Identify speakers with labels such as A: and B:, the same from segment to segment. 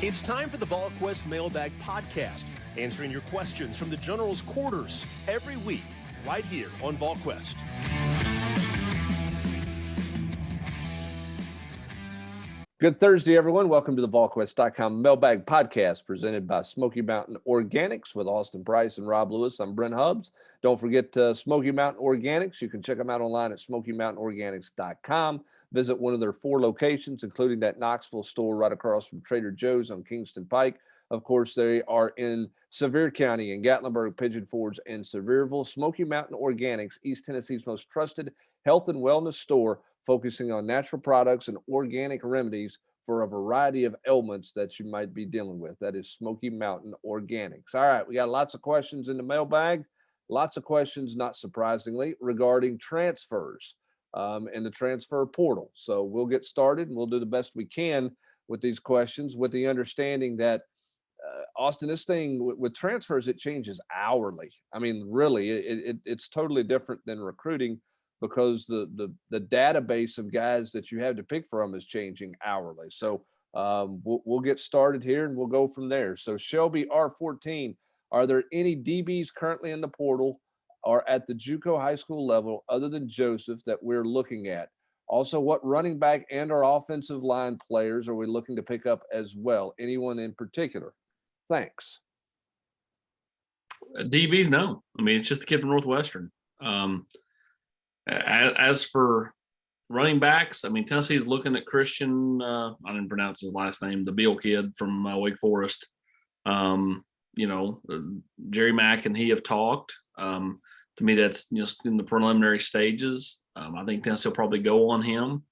A: It's time for the Volquest Mailbag Podcast, answering your questions from the General's quarters every week, right here on Volquest.
B: Good Thursday, everyone. Welcome to the Volquest.com Mailbag Podcast presented by Smoky Mountain Organics with Austin Price and Rob Lewis. I'm Brent Hubbs. Don't forget Smoky Mountain Organics. You can check them out online at SmokyMountainOrganics.com. Visit one of their 4 locations, including that Knoxville store right across from Trader Joe's on Kingston Pike. Of course, they are in Sevier County, in Gatlinburg, Pigeon Forge, and Sevierville. Smoky Mountain Organics, East Tennessee's most trusted health and wellness store, focusing on natural products and organic remedies for a variety of ailments that you might be dealing with. That is Smoky Mountain Organics. All right, we got lots of questions in the mailbag. Lots of questions, not surprisingly, regarding transfers and the transfer portal. So we'll get started and we'll do the best we can with these questions, with the understanding that Austin, this thing with transfers, it changes hourly. I mean, really, it's totally different than recruiting, because the database of guys that you have to pick from is changing hourly. So we'll get started here and we'll go from there. So Shelby R14, are there any DBs currently in the portal or at the JUCO high school level other than Joseph that we're looking at? Also, what running back and our offensive line players are we looking to pick up as well? Anyone in particular? Thanks.
C: DBs, no. I mean, it's just the kid from Northwestern. As for running backs, I mean, Tennessee's looking at Christian, I didn't pronounce his last name, the Beal kid from Wake Forest. Jerry Mack and he have talked. To me, that's just in the preliminary stages. I think Tennessee will probably go on him.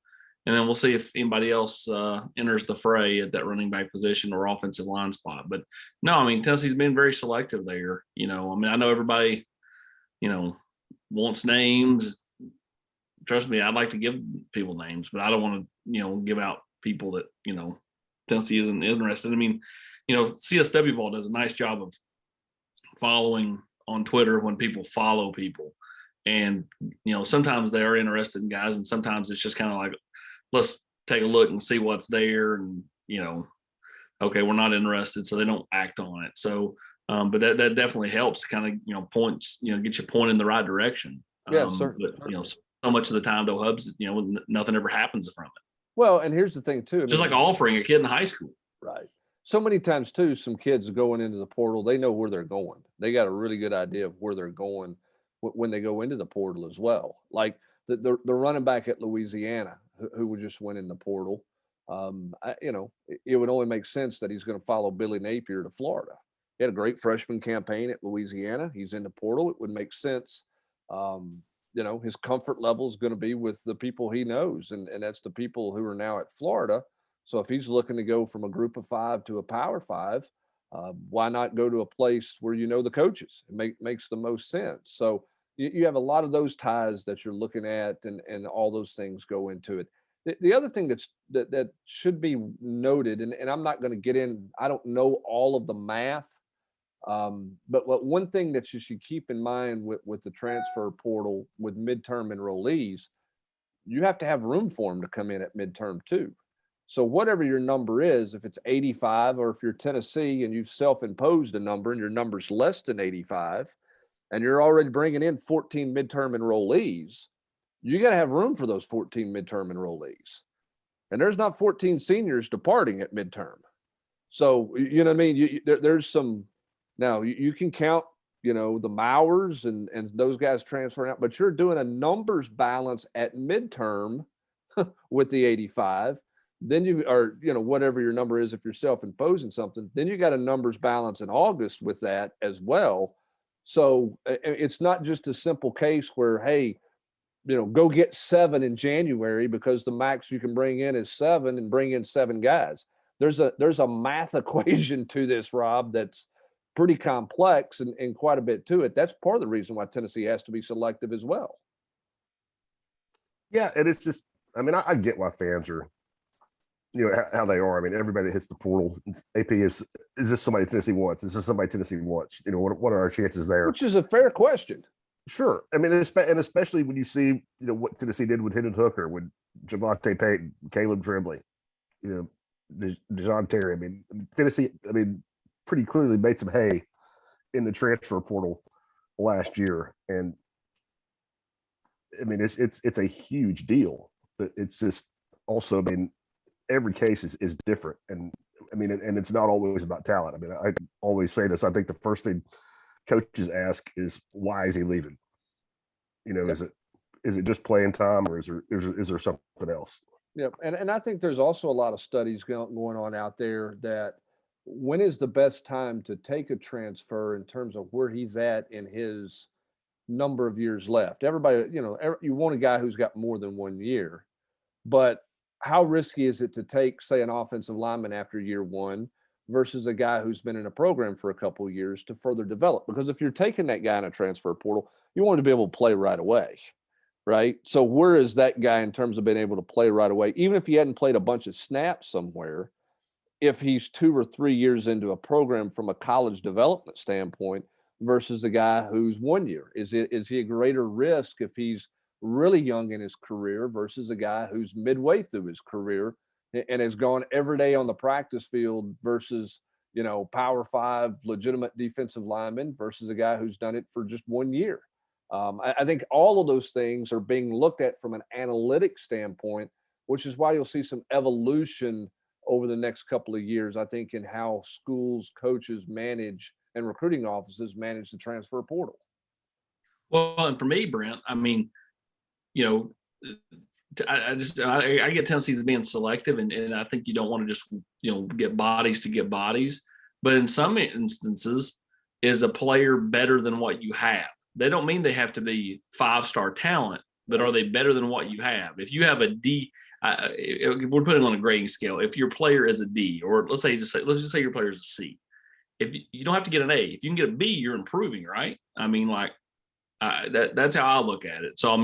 C: And then we'll see if anybody else enters the fray at that running back position or offensive line spot. But no, I mean, Tennessee's been very selective there. I know everybody, wants names. Trust me, I'd like to give people names, but I don't want to, give out people that, Tennessee isn't interested. I mean, CSW Ball does a nice job of following on Twitter when people follow people. And, sometimes they are interested in guys, and sometimes it's just kind of like, let's take a look and see what's there. And, okay, we're not interested, so they don't act on it. So, but that definitely helps to kind of, points, get you point in the right direction.
B: Yeah, certainly.
C: But, so much of the time, though, Hubs, nothing ever happens from it.
B: Well, and here's the thing, too.
C: Just like offering a kid in high school.
B: Right. So many times, too, some kids going into the portal, they know where they're going. They got a really good idea of where they're going when they go into the portal as well. Like the running back at Louisiana, who would just went in the portal, it would only make sense that he's going to follow Billy Napier to Florida. He had a great freshman campaign at Louisiana. He's in the portal. It would make sense. His comfort level is going to be with the people he knows, and that's the people who are now at Florida. So if he's looking to go from a group of 5 to a power 5, why not go to a place where the coaches? It makes the most sense. So you have a lot of those ties that you're looking at, and all those things go into it. The other thing that should be noted, and I'm not going to get in, I don't know all of the math, but one thing that you should keep in mind with the transfer portal with midterm enrollees, you have to have room for them to come in at midterm too. So whatever your number is, if it's 85, or if you're Tennessee and you've self-imposed a number and your number's less than 85, and you're already bringing in 14 midterm enrollees, you got to have room for those 14 midterm enrollees. And there's not 14 seniors departing at midterm. So, you know what I mean? There's some, now you can count, the Mowers and those guys transferring out, but you're doing a numbers balance at midterm with the 85. Then whatever your number is, if you're self-imposing something, then you got a numbers balance in August with that as well. So it's not just a simple case where, hey, go get 7 in January because the max you can bring in is 7 and bring in 7 guys. There's a math equation to this, Rob, that's pretty complex and quite a bit to it. That's part of the reason why Tennessee has to be selective as well.
D: Yeah, and it's just, I get why fans are, how they are. Everybody that hits the portal, AP is this somebody Tennessee wants? Is this somebody Tennessee wants? What are our chances there?
B: Which is a fair question.
D: Sure. And especially when you see, what Tennessee did with Hendon Hooker, with Javante Payton, Caleb Tremblay, Dejon Terry. I mean, Tennessee, pretty clearly made some hay in the transfer portal last year. And I mean, it's a huge deal, but it's just also, every case is different. And and it's not always about talent. I always say this. I think the first thing coaches ask is, why is he leaving? Is it just playing time, or is there something else?
B: Yep. And I think there's also a lot of studies going on out there that when is the best time to take a transfer in terms of where he's at in his number of years left. Everybody, you want a guy who's got more than 1 year, but how risky is it to take, say, an offensive lineman after year one versus a guy who's been in a program for a couple of years to further develop? Because if you're taking that guy in a transfer portal, you want him to be able to play right away, right? So where is that guy in terms of being able to play right away? Even if he hadn't played a bunch of snaps somewhere, if he's 2 or 3 years into a program from a college development standpoint versus a guy who's 1 year, is he a greater risk if he's really young in his career versus a guy who's midway through his career and has gone every day on the practice field versus, Power 5 legitimate defensive lineman versus a guy who's done it for just 1 year? I think all of those things are being looked at from an analytic standpoint, which is why you'll see some evolution over the next couple of years, I think, in how schools, coaches manage and recruiting offices manage the transfer portal.
C: Well, and for me, Brent, I get Tennessee's being selective, and I think you don't want to just, get bodies to get bodies. But in some instances, is a player better than what you have? They don't mean they have to be 5-star talent, but are they better than what you have? If you have a D, if we're putting on a grading scale, if your player is a D, or let's just say your player is a C, if you don't have to get an A, if you can get a B, you're improving, right? That's how I look at it. So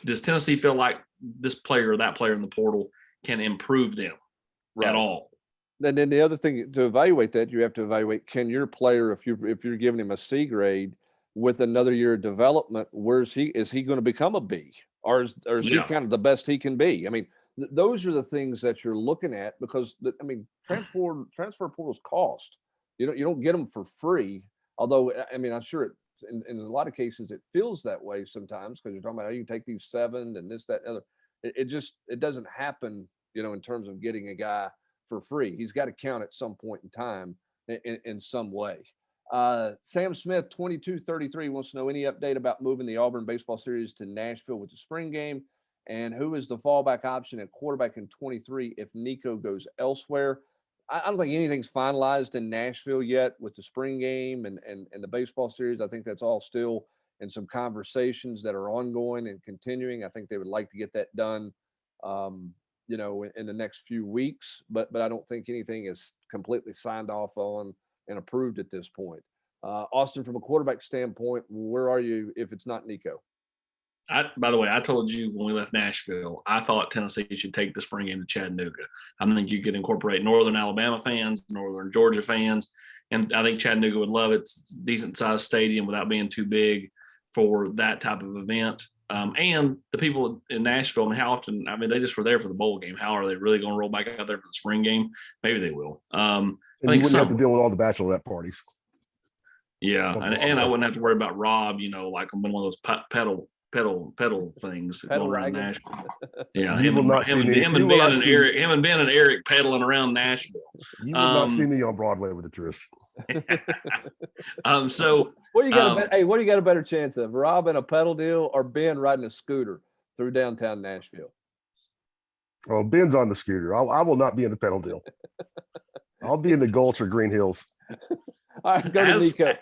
C: does Tennessee feel like this player or that player in the portal can improve them at all?
B: And then the other thing to evaluate that, you have to evaluate, can your player, if you're giving him a C grade with another year of development, is he going to become a B, or is he kind of the best he can be? Those are the things that you're looking at, because transfer portals cost. You don't get them for free. Although I'm sure in a lot of cases it feels that way sometimes, because you're talking about how you take these 7 and this, that, and other. It doesn't happen, in terms of getting a guy for free. He's got to count at some point in time in some way. Sam Smith, 2233, wants to know any update about moving the Auburn baseball series to Nashville with the spring game, and who is the fallback option at quarterback in 23 if Nico goes elsewhere. I don't think anything's finalized in Nashville yet with the spring game and the baseball series. I think that's all still in some conversations that are ongoing and continuing. I think they would like to get that done, in the next few weeks, but I don't think anything is completely signed off on and approved at this point. Austin, from a quarterback standpoint, where are you if it's not Nico?
C: By the way, I told you when we left Nashville, I thought Tennessee should take the spring game to Chattanooga. I think you could incorporate Northern Alabama fans, Northern Georgia fans, and I think Chattanooga would love it. It's a decent-sized stadium without being too big for that type of event. And the people in Nashville, how often, they just were there for the bowl game. How are they really going to roll back out there for the spring game? Maybe they will.
D: And you wouldn't have to deal with all the bachelorette parties.
C: Yeah, and I wouldn't have to worry about Rob, like on one of those pedal things going around Nashville. Yeah, him and Ben and Eric pedaling around Nashville.
D: You will not see me on Broadway with a tryst.
C: So
B: what do you got a better chance of, Rob in a pedal deal or Ben riding a scooter through downtown Nashville?
D: Oh, Ben's on the scooter. I will not be in the pedal deal. I'll be in the Gulch or Green Hills.
B: All right, go to Nico.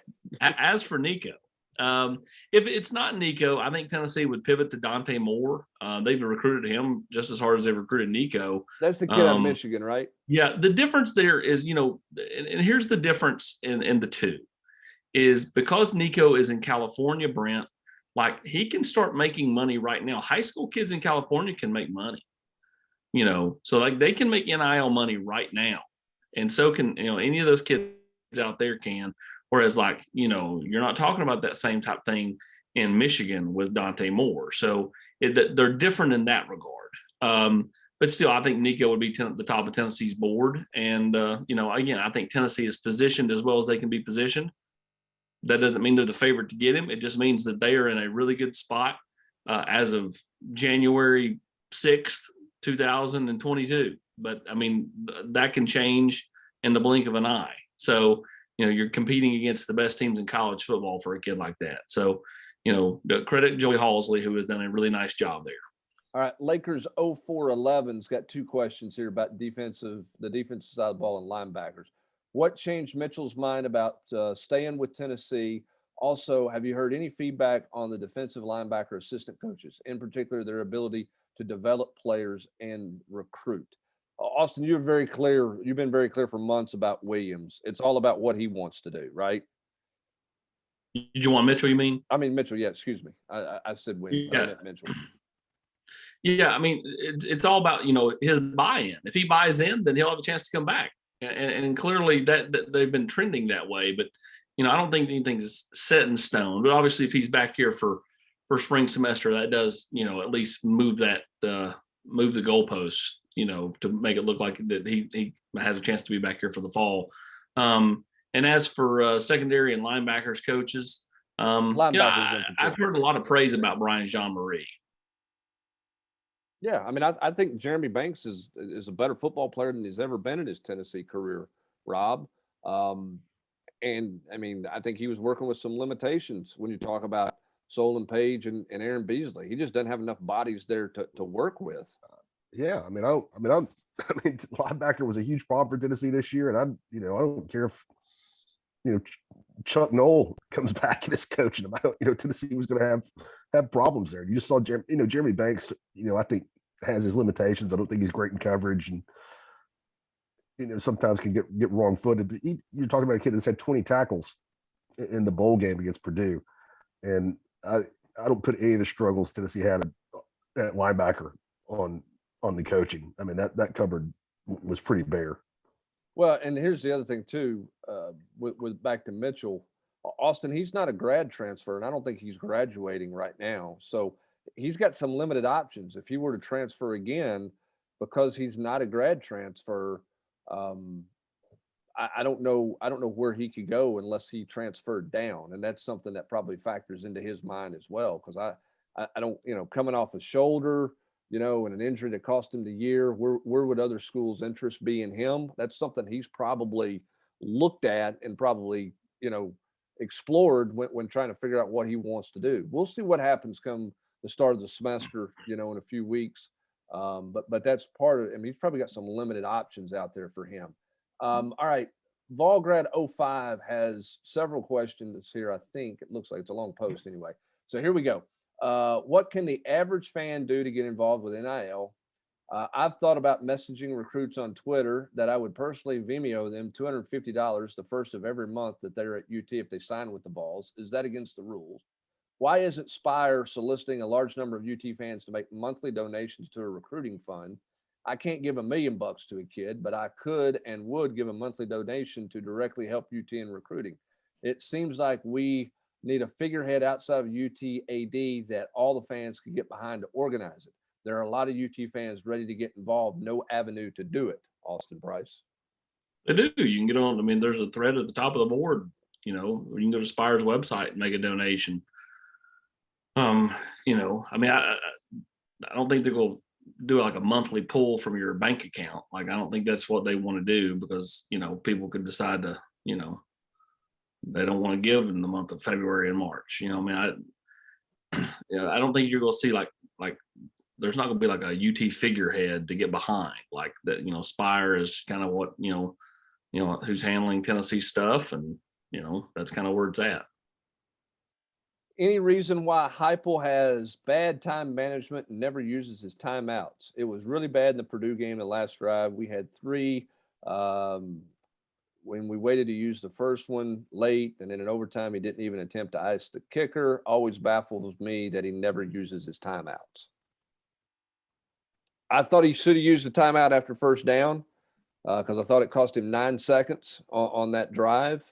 C: As for Nico, if it's not Nico, I think Tennessee would pivot to Dante Moore. They've recruited him just as hard as they've recruited Nico.
B: That's the kid out of Michigan, right?
C: Yeah. The difference there is, and here's the difference in the two, is because Nico is in California, Brent, he can start making money right now. High school kids in California can make money, so they can make NIL money right now. And so can, any of those kids out there can. Whereas you're not talking about that same type thing in Michigan with Dante Moore. So they're different in that regard. but still, I think Nico would be the top of Tennessee's board. And, again, I think Tennessee is positioned as well as they can be positioned. That doesn't mean they're the favorite to get him. It just means that they are in a really good spot as of January 6th, 2022. But, I mean, that can change in the blink of an eye. So, you're competing against the best teams in college football for a kid like that. So, credit Joey Halsley, who has done a really nice job there.
B: All right, Lakers 0411's got two questions here about the defensive side of the ball and linebackers. What changed Mitchell's mind about staying with Tennessee? Also, have you heard any feedback on the defensive linebacker assistant coaches, in particular their ability to develop players and recruit? Austin, you're very clear. You've been very clear for months about Williams. It's all about what he wants to do, right?
C: Did you want Mitchell, you mean?
B: I mean, Mitchell, yeah, excuse me. I said Williams, but I meant Mitchell.
C: Yeah, I mean, it's all about, his buy-in. If he buys in, then he'll have a chance to come back. And clearly that they've been trending that way. But, I don't think anything's set in stone. But obviously, if he's back here for spring semester, that does, at least move the goalposts, to make it look like that he has a chance to be back here for the fall. And as for secondary and linebackers coaches, I've heard a lot of praise about Brian Jean-Marie.
B: Yeah, I mean, I think Jeremy Banks is a better football player than he's ever been in his Tennessee career, Rob. And I mean, I think he was working with some limitations when you talk about Solon Page and Aaron Beasley. He just doesn't have enough bodies there to work with.
D: Yeah, I mean, linebacker was a huge problem for Tennessee this year, and I don't care if Chuck Noll comes back and is coaching them. Tennessee was going to have problems there. You just saw Jeremy Banks. I think has his limitations. I don't think he's great in coverage, and sometimes can get wrong-footed. But you're talking about a kid that's had 20 tackles in the bowl game against Purdue, and I don't put any of the struggles Tennessee had at linebacker on the coaching. I mean, that cupboard was pretty bare.
B: Well, and here's the other thing too, with back to Mitchell, Austin, he's not a grad transfer, and I don't think he's graduating right now. So he's got some limited options. If he were to transfer again, because he's not a grad transfer, I don't know where he could go unless he transferred down, and that's something that probably factors into his mind as well. Because I don't, coming off his shoulder, and an injury that cost him the year, where would other schools' interest be in him? That's something he's probably looked at and probably, explored when trying to figure out what he wants to do. We'll see what happens come the start of the semester, in a few weeks. But that's part of it. I mean, he's probably got some limited options out there for him. All right. Volgrad 05 has several questions here. I think it looks like it's a long post anyway. So here we go. What can the average fan do to get involved with NIL? I've thought about messaging recruits on Twitter that I would personally Vimeo them $250 the first of every month that they're at UT if they sign with the Vols. Is that against the rules? Why isn't Spire soliciting a large number of UT fans to make monthly donations to a recruiting fund? I can't give $1 million to a kid, but I could and would give a monthly donation to directly help UT in recruiting. It seems like we need a figurehead outside of UTAD that all the fans could get behind to organize it. There are a lot of UT fans ready to get involved. No avenue to do it. Austin Price.
C: They do. You can get on. I mean, there's a thread at the top of the board. You can go to Spire's website and make a donation. I mean, I don't think they're going to do like a monthly pull from your bank account. Like, I don't think that's what they want to do because, people could decide to, they don't want to give in the month of February and March. I mean, I don't think you're going to see like there's not going to be like a UT figurehead to get behind like that. Spire is kind of what, who's handling Tennessee stuff. And, that's kind of where it's at.
B: Any reason why Heupel has bad time management and never uses his timeouts? It was really bad in the Purdue game, the last drive. We had 3 when we waited to use the first one late, and then in overtime, he didn't even attempt to ice the kicker. Always baffles me that he never uses his timeouts. I thought he should have used the timeout after first down because I thought it cost him 9 seconds on that drive.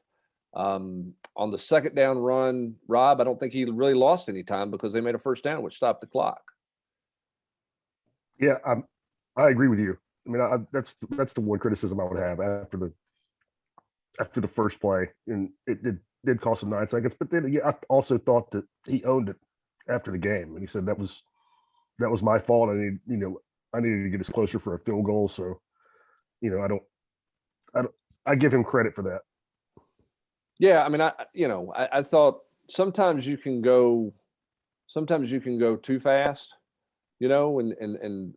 B: On the second down run, Rob, I don't think he really lost any time because they made a first down, which stopped the clock.
D: Yeah, I agree with you. I mean, that's the one criticism I would have after the first play, and it did cost him 9 seconds. But then I also thought that he owned it after the game, and he said that was my fault. I needed to get us closer for a field goal. So, I give him credit for that.
B: Yeah, I mean, I thought sometimes you can go too fast, and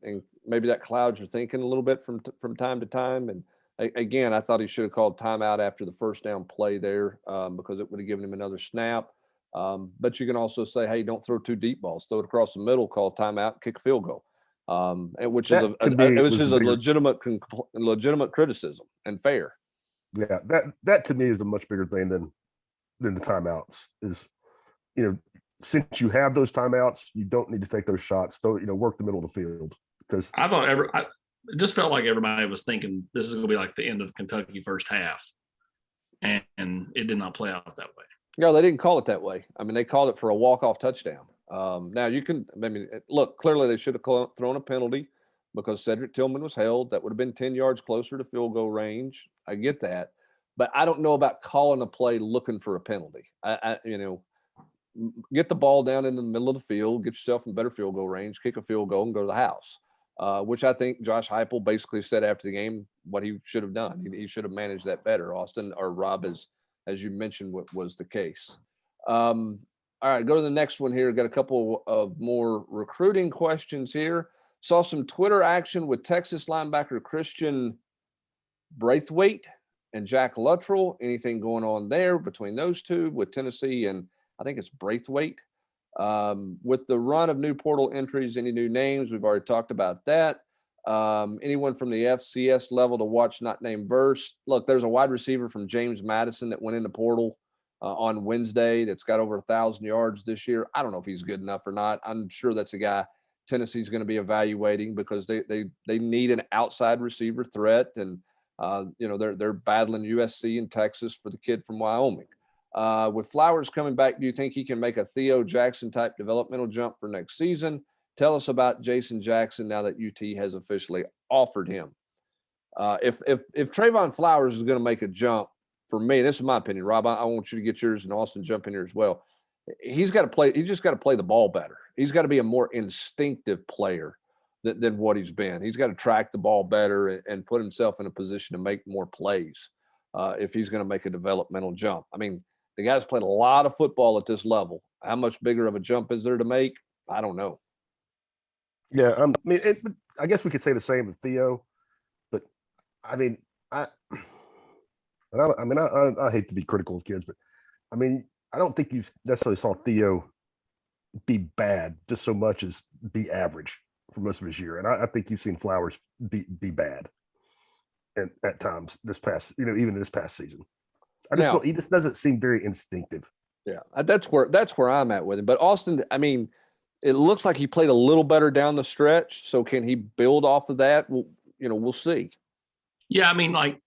B: maybe that clouds your thinking a little bit from time to time. And again, I thought he should have called timeout after the first down play there, because it would have given him another snap. But you can also say, hey, don't throw 2 deep balls, throw it across the middle, call timeout, kick a field goal. Which is a legitimate criticism and fair.
D: Yeah, that to me is the much bigger thing than the timeouts. Is, since you have those timeouts, you don't need to take those shots. So, work the middle of the field, because
C: I thought it just felt like everybody was thinking this is going to be like the end of Kentucky first half, and it did not play out that way.
B: No, they didn't call it that way. I mean, they called it for a walk-off touchdown. Now look, clearly they should have thrown a penalty because Cedric Tillman was held. That would have been 10 yards closer to field goal range. I get that, but I don't know about calling a play looking for a penalty. Get the ball down in the middle of the field, get yourself in better field goal range, kick a field goal, and go to the house. Which I think Josh Heupel basically said after the game what he should have done. He should have managed that better. Austin or Rob, as you mentioned, what was the case. All right, go to the next one here. Got a couple of more recruiting questions here. Saw some Twitter action with Texas linebacker Christian Braithwaite and Jack Luttrell. Anything going on there between those two with Tennessee and I think it's Braithwaite? With the run of new portal entries, any new names? We've already talked about that. Anyone from the FCS level to watch not named Verse? Look, there's a wide receiver from James Madison that went in the portal on Wednesday that's got over 1,000 yards this year. I don't know if he's good enough or not. I'm sure that's a guy Tennessee's going to be evaluating because they need an outside receiver threat, and they're battling USC and Texas for the kid from Wyoming. With Flowers coming back, do you think he can make a Theo Jackson type developmental jump for next season? Tell us about Jason Jackson now that UT has officially offered him. If Trayvon Flowers is going to make a jump, for me, this is my opinion, Rob, I want you to get yours and Austin jump in here as well. He's got to play. He just got to play the ball better. He's got to be a more instinctive player than what he's been. He's got to track the ball better and put himself in a position to make more plays if he's going to make a developmental jump. I mean, the guy's played a lot of football at this level. How much bigger of a jump is there to make? I don't know.
D: Yeah, I mean, I guess we could say the same with Theo, but I mean, I hate to be critical of kids, but I mean, I don't think you necessarily saw Theo be bad just so much as be average for most of his year, and I think you've seen Flowers be bad, and at times even this past season. He just doesn't seem very instinctive.
B: Yeah, that's where I'm at with him. But Austin, I mean, it looks like he played a little better down the stretch. So can he build off of that? We'll see.
C: Yeah, I mean, like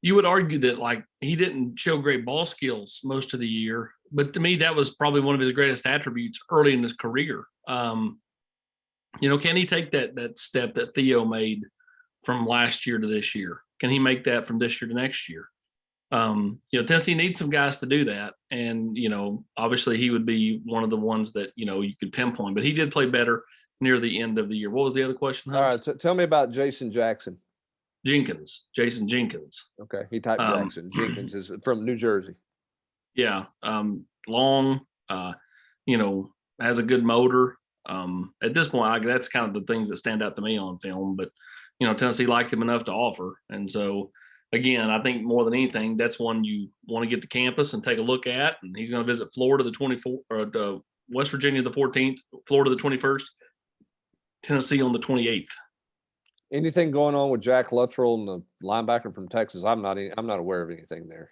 C: you would argue that like he didn't show great ball skills most of the year, but to me that was probably one of his greatest attributes early in his career. Can he take that step that Theo made from last year to this year? Can he make that from this year to next year? Tennessee needs some guys to do that. And, obviously he would be one of the ones that, you could pinpoint, but he did play better near the end of the year. What was the other question, Hans?
B: All right. So tell me about Jason Jackson.
C: Jason Jenkins.
B: Okay. He typed Jackson. Jenkins is from New Jersey.
C: Yeah. Long, has a good motor. At this point, that's kind of the things that stand out to me on film, but, Tennessee liked him enough to offer. And so, again, I think more than anything, that's one you want to get to campus and take a look at. And he's going to visit Florida the 24th, or West Virginia the 14th, Florida the 21st, Tennessee on the 28th.
B: Anything going on with Jack Luttrell and the linebacker from Texas? I'm not aware of anything there.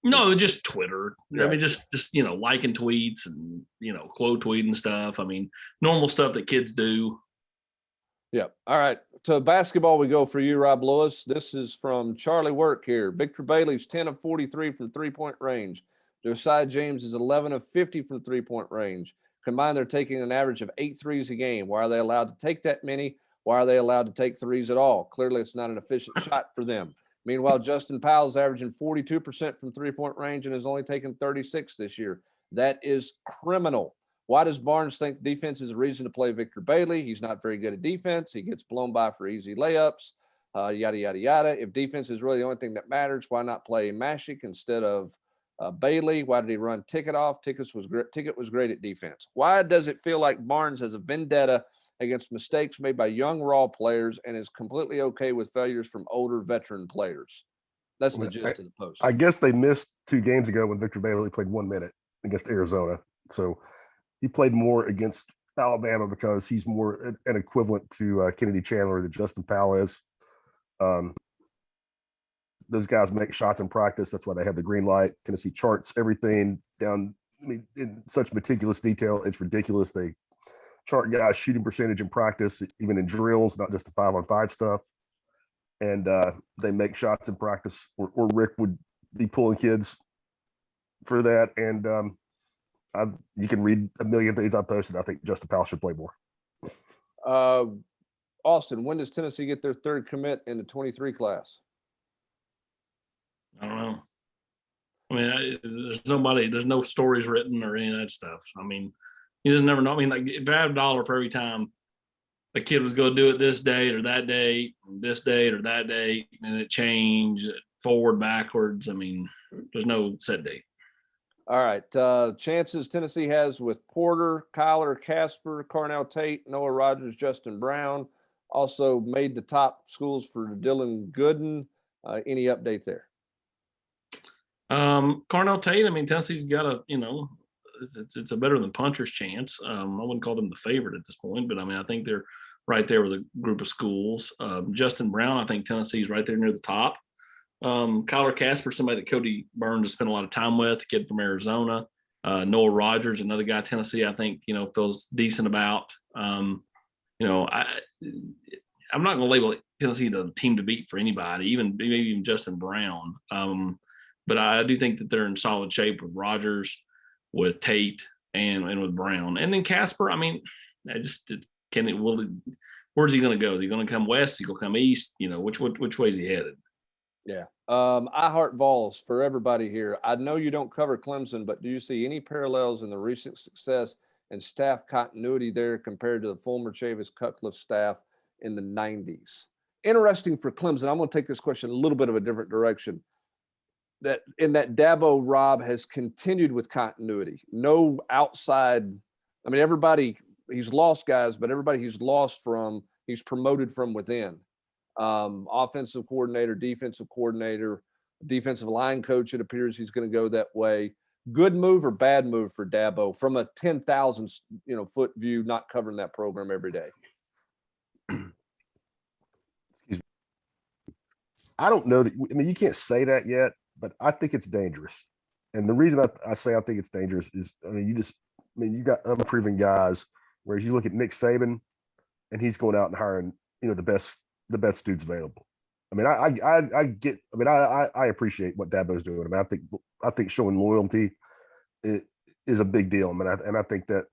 C: No, just Twitter.
B: Right.
C: I mean, just liking tweets and quote tweeting stuff. I mean, normal stuff that kids do.
B: Yeah. All right. To basketball we go for you, Rob Lewis. This is from Charlie Work here. Victor Bailey's 10 of 43 from three-point range. Josiah James is 11 of 50 from three-point range. Combined, they're taking an average of 8 threes a game. Why are they allowed to take that many? Why are they allowed to take threes at all? Clearly, it's not an efficient shot for them. Meanwhile, Justin Powell's averaging 42% from three-point range and has only taken 36 this year. That is criminal. Why does Barnes think defense is a reason to play Victor Bailey? He's not very good at defense. He gets blown by for easy layups, yada, yada, yada. If defense is really the only thing that matters, why not play Mashik instead of Bailey? Why did he run Ticket off? Ticket was great at defense. Why does it feel like Barnes has a vendetta against mistakes made by young, raw players and is completely okay with failures from older veteran players? That's the gist of the post.
D: I guess they missed 2 games ago when Victor Bailey played 1 minute against Arizona. So he played more against Alabama because he's more an equivalent to Kennedy Chandler than Justin Powell is. Those guys make shots in practice. That's why they have the green light. Tennessee charts everything down, in such meticulous detail. It's ridiculous. They chart guys' shooting percentage in practice, even in drills, not just the 5-on-5 stuff. And they make shots in practice, or Rick would be pulling kids for that. And you can read a million things I posted. I think Justin Powell should play more.
B: Austin, when does Tennessee get their third commit in the 23 class?
C: I don't know. I mean, there's no stories written or any of that stuff. I mean, you just never know. I mean, like, if I have $1 for every time a kid was going to do it this date or that date, this date or that date, and it changed forward, backwards. I mean, there's no set date.
B: All right. Chances Tennessee has with Porter, Kyler, Casper, Carnell Tate, Noah Rogers, Justin Brown. Also made the top schools for Dylan Gooden. Any update there?
C: Carnell Tate, I mean, Tennessee's got it's a better than puncher's chance. I wouldn't call them the favorite at this point, but I mean, I think they're right there with a group of schools. Justin Brown, I think Tennessee's right there near the top. Kyler Casper, somebody that Cody Burns has spent a lot of time with, kid from Arizona. Noah Rogers, another guy Tennessee, I think, feels decent about. I'm not going to label Tennessee the team to beat for anybody, maybe even Justin Brown. But I do think that they're in solid shape with Rogers, with Tate, and with Brown. And then Casper, I mean, where's he going to go? Is he going to come west? Is he going to come east? Which way is he headed?
B: Yeah. I heart Vols for everybody here. I know you don't cover Clemson, but do you see any parallels in the recent success and staff continuity there compared to the former Chavis Cutcliffe staff in the 90s? Interesting for Clemson. I'm going to take this question a little bit of a different direction. That Dabo Rob has continued with continuity. No outside. I mean, he's lost guys, but everybody he's lost from, he's promoted from within. Offensive coordinator, defensive coordinator, defensive line coach, it appears he's going to go that way. Good move or bad move for Dabo from a 10,000 foot view, not covering that program every day?
D: Excuse me. I don't know that. I mean, you can't say that yet, but I think it's dangerous. And the reason I say I think it's dangerous is, you got unproven guys. Whereas you look at Nick Saban, and he's going out and hiring, the best dudes available. I mean, I appreciate what Dabo's doing. I mean, I think showing loyalty is a big deal. I mean, I think that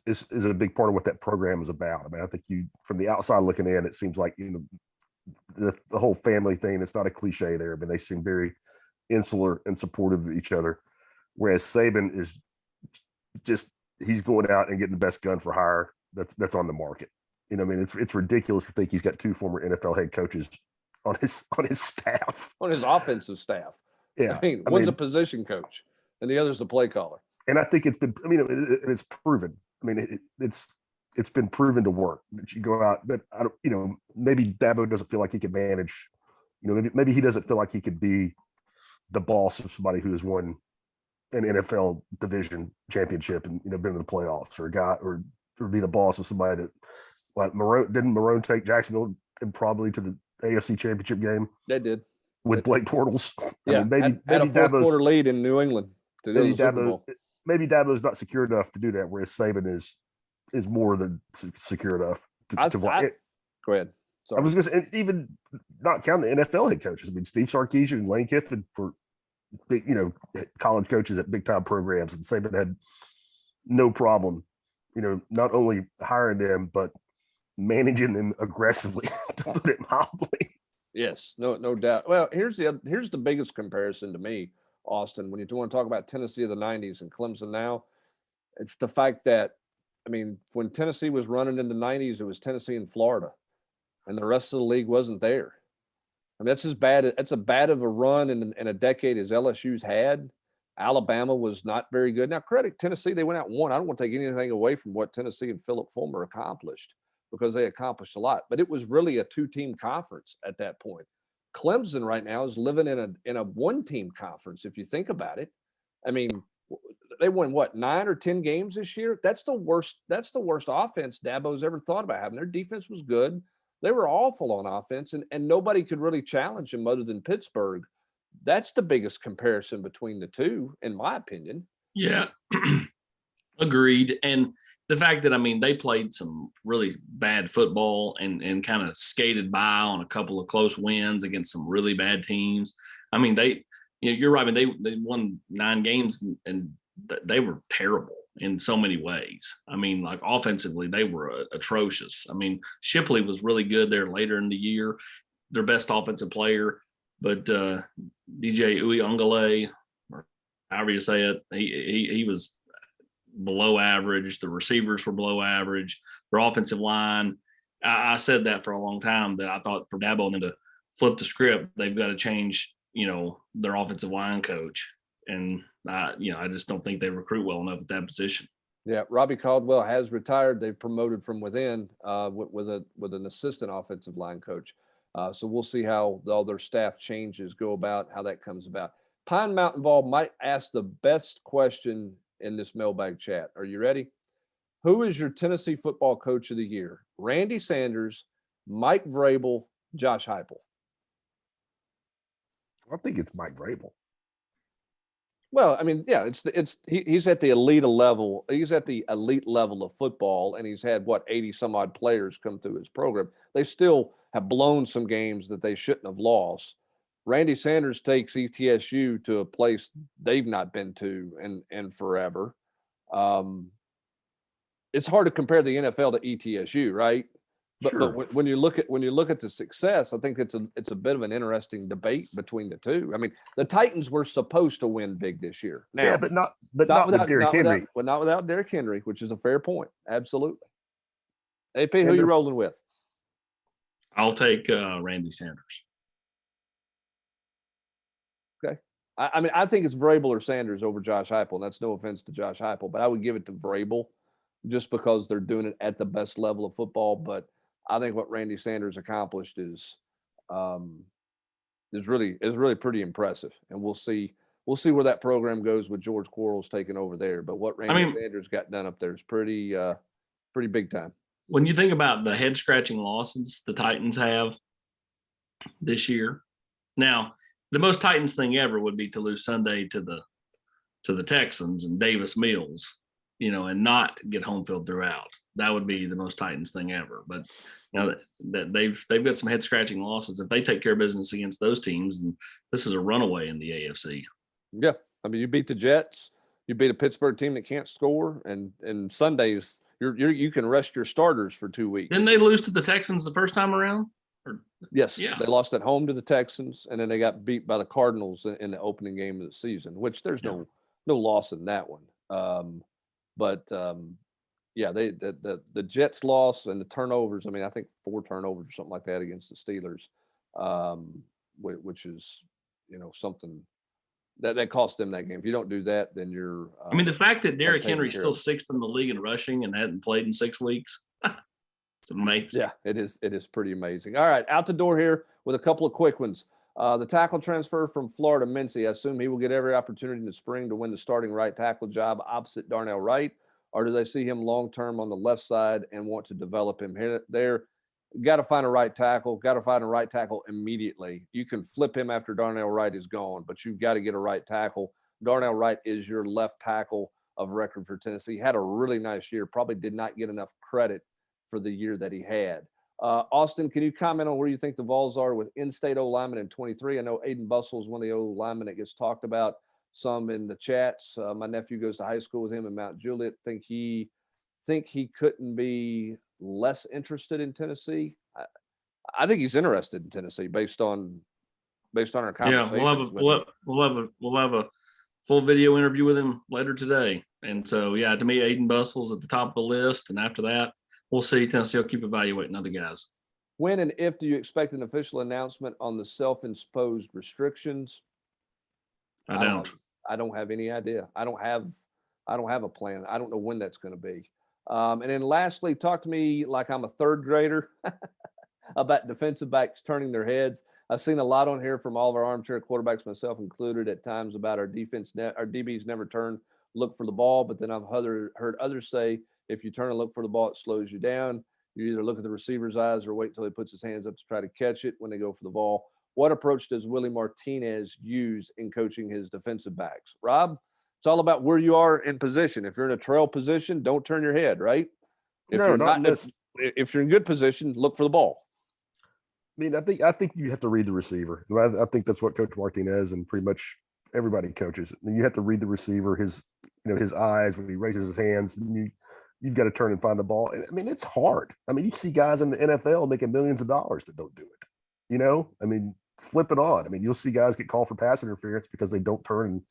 D: is a big part of what that program is about. I mean, I think from the outside looking in, it seems like, the whole family thing, it's not a cliche there. I mean, they seem very insular and supportive of each other. Whereas Saban is he's going out and getting the best gun for hire that's on the market. I mean, it's ridiculous to think he's got 2 former NFL head coaches on his staff,
B: on his offensive staff.
D: Yeah,
B: one's a position coach, and the other's the play caller.
D: And I think it's been. I mean, it's proven. I mean, it's been proven to work. That you go out, but I don't. Maybe Dabo doesn't feel like he can manage. Maybe he doesn't feel like he could be the boss of somebody who has won an NFL division championship and been in the playoffs, or a guy, or be the boss of somebody that. Like Marone take Jacksonville and probably to the AFC Championship game?
B: They did
D: with Blake Bortles.
B: Yeah, maybe a fourth quarter lead in New England to go to the Super Bowl.
D: Maybe Dabo's not secure enough to do that, whereas Saban is more than secure enough.
B: Go ahead. Sorry.
D: I was going to say, even not counting the NFL head coaches. I mean, Steve Sarkisian and Lane Kiffin were big, college coaches at big time programs, and Saban had no problem, not only hiring them but managing them aggressively to put it mildly.
B: Yes, no doubt. Well, here's the biggest comparison to me, Austin. When you want to talk about Tennessee of the '90s and Clemson now, it's the fact that, I mean, when Tennessee was running in the '90s, it was Tennessee and Florida, and the rest of the league wasn't there. I mean, that's as bad. That's a bad of a run in a decade as LSU's had. Alabama was not very good. Now, credit Tennessee, they went out and won. I don't want to take anything away from what Tennessee and Philip Fulmer accomplished, because they accomplished a lot. But it was really a two-team conference at that point. Clemson right now is living in a one-team conference, if you think about it. I mean, they won what, 9 or 10 games this year? That's the worst offense Dabo's ever thought about having. Their defense was good. They were awful on offense, and nobody could really challenge them other than Pittsburgh. That's the biggest comparison between the two, in my opinion.
C: Yeah, agreed. And the fact that, I mean, they played some really bad football and kind of skated by on a couple of close wins against some really bad teams. I mean, you're right. I mean, they won 9 games and they were terrible in so many ways. I mean, like offensively, they were atrocious. I mean, Shipley was really good there later in the year, their best offensive player. But DJ Uyunglele, or however you say it, he was below average. The receivers were below average. Their offensive line, I said that for a long time, that I thought for Dabo and them to flip the script, they've got to change, their offensive line coach. And I just don't think they recruit well enough at that position.
B: Yeah, Robbie Caldwell has retired. They've promoted from within with an assistant offensive line coach. So we'll see how all their staff changes go about, how that comes about. Pine Mountain Ball might ask the best question in this mailbag chat. Are you ready? Who is your Tennessee football coach of the year? Randy Sanders, Mike Vrabel, Josh Heupel?
D: I think it's Mike Vrabel.
B: Well, I mean, yeah, he's at the elite level. He's at the elite level of football, and he's had 80 some odd players come through his program. They still have blown some games that they shouldn't have lost. Randy Sanders takes ETSU to a place they've not been to in forever. It's hard to compare the NFL to ETSU, right? But,
D: Sure.
B: but when you look at the success, I think it's a bit of an interesting debate between the two. I mean, the Titans were supposed to win big this year. Now,
D: Yeah, but not with Derrick Henry.
B: Not without Derrick Henry, which is a fair point. Absolutely. AP, who you rolling with?
C: I'll take Randy Sanders.
B: Okay. I mean, I think it's Vrabel or Sanders over Josh Heupel, and that's no offense to Josh Heupel, but I would give it to Vrabel just because they're doing it at the best level of football. But I think what Randy Sanders accomplished is really pretty impressive, and we'll see where that program goes with George Quarles taking over there. But what Randy Sanders got done up there is pretty big time.
C: When you think about the head scratching losses the Titans have this year, now the most Titans thing ever would be to lose Sunday to the Texans and Davis Mills, and not get home field throughout. That would be the most Titans thing ever. But that they've got some head scratching losses. If they take care of business against those teams, and this is a runaway in the AFC.
B: Yeah, I mean, you beat the Jets, you beat a Pittsburgh team that can't score, and Sundays you can rest your starters for 2 weeks.
C: Didn't they lose to the Texans the first time around?
B: Yes,
C: yeah.
B: They lost at home to the Texans, and then they got beat by the Cardinals in the opening game of the season, which there's no loss in that one. Yeah, the Jets loss and the turnovers. I mean, I think 4 turnovers or something like that against the Steelers, which is something that cost them that game. If you don't do that, then you're.
C: I mean, the fact that Derrick Henry's still 6th in the league in rushing and hadn't played in 6 weeks, it's amazing.
B: Yeah, it is. It is pretty amazing. All right, out the door here with a couple of quick ones. The tackle transfer from Florida, Mincy. I assume he will get every opportunity in the spring to win the starting right tackle job opposite Darnell Wright, or do they see him long-term on the left side and want to develop him here? There, got to find a right tackle. Got to find a right tackle immediately. You can flip him after Darnell Wright is gone, but you've got to get a right tackle. Darnell Wright is your left tackle of record for Tennessee. He had a really nice year. Probably did not get enough credit for the year that he had. Austin, can you comment on where you think the Vols are with in-state O-lineman in 23? I know Aiden Bustle is one of the O-linemen that gets talked about some in the chats. My nephew goes to high school with him in Mount Juliet. Think he couldn't be less interested in Tennessee. I think he's interested in Tennessee based on our conversations.
C: Yeah, we'll have a full video interview with him later today. And so, yeah, to me, Aiden Bussel's at the top of the list. And after that, we'll see. Tennessee will keep evaluating other guys.
B: When and if do you expect an official announcement on the self-imposed restrictions?
C: I don't.
B: I don't have any idea. I don't have a plan. I don't know when that's going to be. And then lastly, talk to me like I'm a third grader about defensive backs turning their heads. I've seen a lot on here from all of our armchair quarterbacks, myself included, at times about our DBs never turn, look for the ball. But then I've heard others say if you turn and look for the ball, it slows you down. You either look at the receiver's eyes or wait till he puts his hands up to try to catch it when they go for the ball. What approach does Willie Martinez use in coaching his defensive backs? Rob, it's all about where you are in position. If you're in a trail position, don't turn your head, right? If you're in good position, look for the ball.
D: I mean, I think you have to read the receiver. I think that's what Coach Martinez and pretty much everybody coaches. I mean, you have to read the receiver, his eyes when he raises his hands, and you've got to turn and find the ball. And I mean, it's hard. I mean, you see guys in the NFL making millions of dollars that don't do it. I mean, flip it on. I mean, you'll see guys get called for pass interference because they don't turn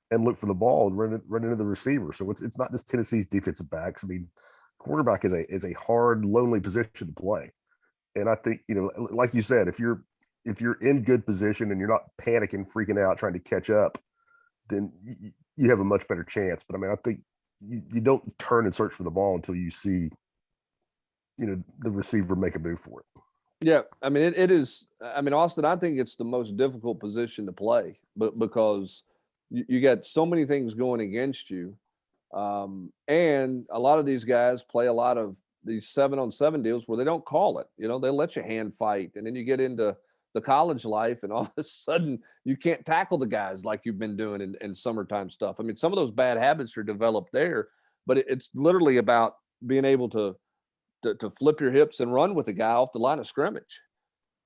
D: and look for the ball and run into the receiver. So it's not just Tennessee's defensive backs. I mean, quarterback is a hard, lonely position to play. And I think, like you said, if you're in good position and you're not panicking, freaking out, trying to catch up, then you have a much better chance. But I mean, I think you don't turn and search for the ball until you see, the receiver make a move for it.
B: Yeah, I mean, it is. I mean, Austin, I think it's the most difficult position to play, but because you got so many things going against you, and a lot of these guys play a lot of these 7-on-7 deals where they don't call it. They let you hand fight, and then you get into the college life, and all of a sudden you can't tackle the guys like you've been doing in summertime stuff. I mean, some of those bad habits are developed there, but it's literally about being able to flip your hips and run with a guy off the line of scrimmage,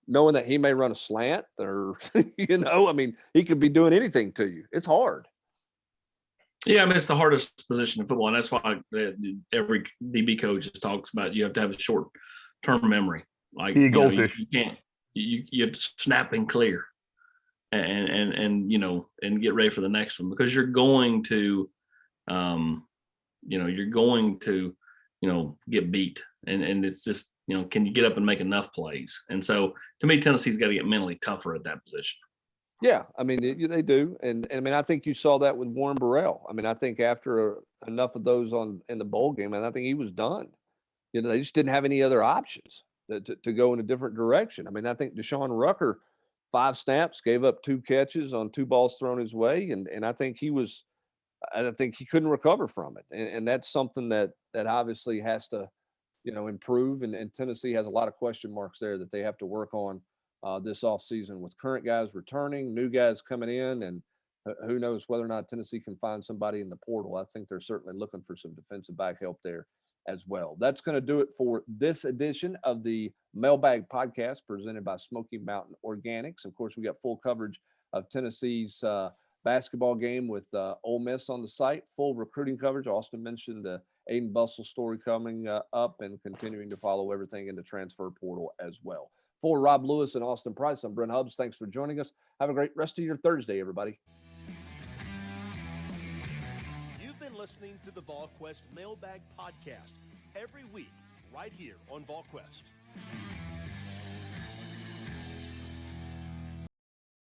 B: knowing that he may run a slant or, I mean, he could be doing anything to you. It's hard.
C: Yeah, I mean, it's the hardest position in football, and that's why every DB coach just talks about you have to have a short-term memory. Like
D: be a goldfish.
C: You can't. You have to snap and clear, and get ready for the next one, because you're going to, get beat, and it's just can you get up and make enough plays? And so to me, Tennessee's got to get mentally tougher at that position.
B: Yeah, I mean, they do. And I mean, I think you saw that with Warren Burrell. I mean, I think after enough of those in the bowl game, and I think he was done. They just didn't have any other options to go in a different direction. I mean, I think Deshaun Rucker, 5 snaps, gave up 2 catches on 2 balls thrown his way. And I think he couldn't recover from it. And that's something that obviously has to, improve. And Tennessee has a lot of question marks there that they have to work on this offseason, with current guys returning, new guys coming in, and who knows whether or not Tennessee can find somebody in the portal. I think they're certainly looking for some defensive back help there as well. That's going to do it for this edition of the Mailbag Podcast presented by Smoky Mountain Organics. Of course, we got full coverage of Tennessee's basketball game with Ole Miss on the site, full recruiting coverage. Austin mentioned the Aiden Bussell story coming up, and continuing to follow everything in the transfer portal as well. For Rob Lewis and Austin Price, I'm Brent Hubbs. Thanks for joining us. Have a great rest of your Thursday, everybody.
A: You've been listening to the Volquest Mailbag Podcast every week right here on Volquest.